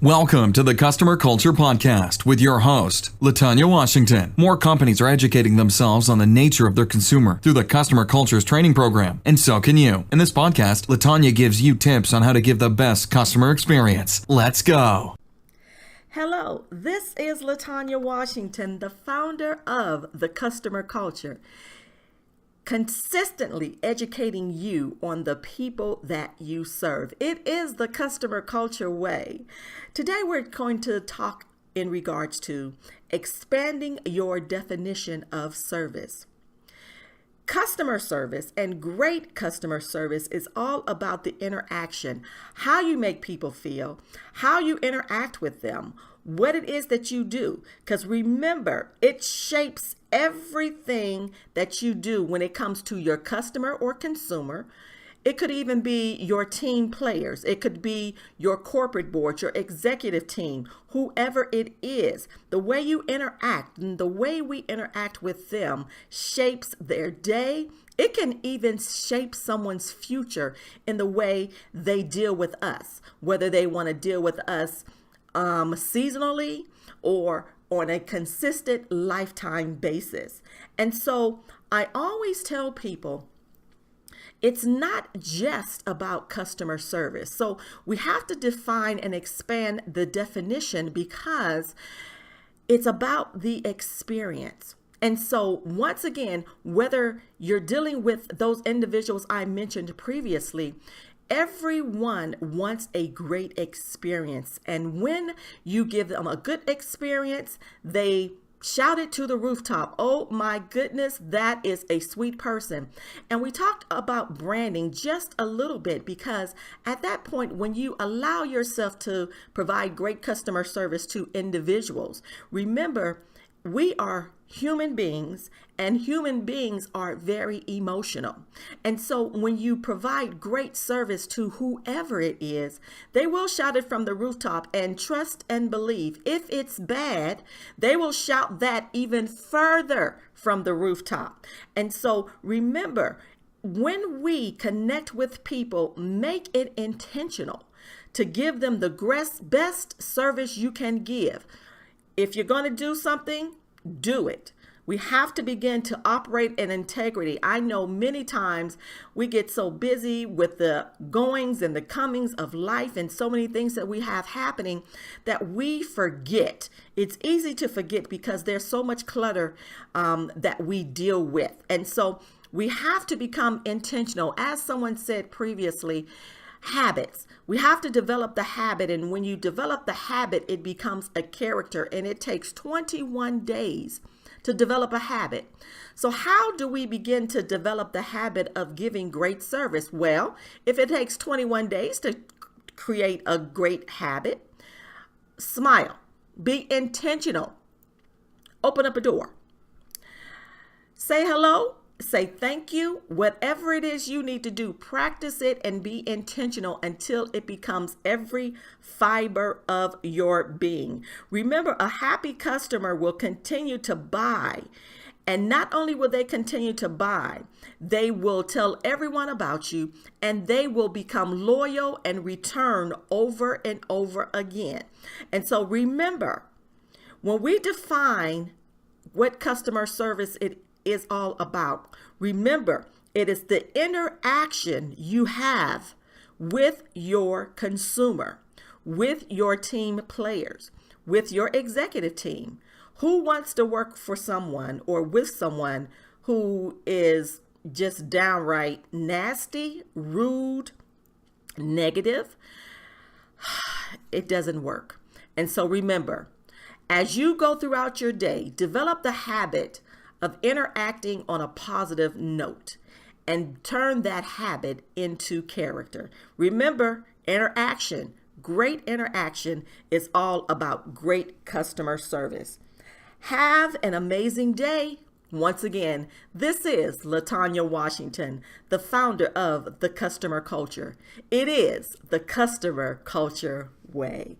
Welcome to the Customer Culture Podcast with your host, Latanya Washington. More companies are educating themselves on the nature of their consumer through the Customer Cultures training program, and so can you. In this podcast, Latanya gives you tips on how to give the best customer experience. Let's go. Hello, this is Latanya Washington, the founder of The Customer Culture, consistently educating you on the people that you serve. It is the customer culture way. Today we're going to talk in regards to expanding your definition of service. Customer service and great customer service is all about the interaction, how you make people feel, how you interact with them, what it is that you do. Because remember, it shapes everything that you do when it comes to your customer or consumer. It could even be your team players. It could be your corporate board, your executive team, whoever it is. The way you interact and the way we interact with them shapes their day. It can even shape someone's future in the way they deal with us, whether they want to deal with us seasonally or on a consistent lifetime basis. And so I always tell people, it's not just about customer service. So we have to define and expand the definition because it's about the experience. And so once again, whether you're dealing with those individuals I mentioned previously, everyone wants a great experience. And when you give them a good experience, they shout it to the rooftop. Oh my goodness, that is a sweet person. And we talked about branding just a little bit because at that point, when you allow yourself to provide great customer service to individuals, remember, we are human beings and human beings are very emotional. And so when you provide great service to whoever it is, they will shout it from the rooftop, and trust and believe if it's bad, they will shout that even further from the rooftop. And so remember, when we connect with people, make it intentional to give them the best service you can give. If you're going to do something, do it. We have to begin to operate in integrity. I know many times we get so busy with the goings and the comings of life and so many things that we have happening that we forget. It's easy to forget because there's so much clutter that we deal with. And so we have to become intentional. As someone said previously, habits. We have to develop the habit. And when you develop the habit, it becomes a character, and it takes 21 days to develop a habit. So how do we begin to develop the habit of giving great service? Well, if it takes 21 days to create a great habit, smile, be intentional, open up a door, say hello, say thank you. Whatever it is you need to do, practice it and be intentional until it becomes every fiber of your being. Remember, a happy customer will continue to buy. And not only will they continue to buy, they will tell everyone about you, and they will become loyal and return over and over again. And so remember, when we define what customer service it is all about, remember, it is the interaction you have with your consumer, with your team players, with your executive team. Who wants to work for someone or with someone who is just downright nasty, rude, negative? It doesn't work. And so remember, as you go throughout your day, develop the habit of interacting on a positive note and turn that habit into character. Remember, interaction, great interaction is all about great customer service. Have an amazing day. Once again, this is Latanya Washington, the founder of The Customer Culture. It is the customer culture way.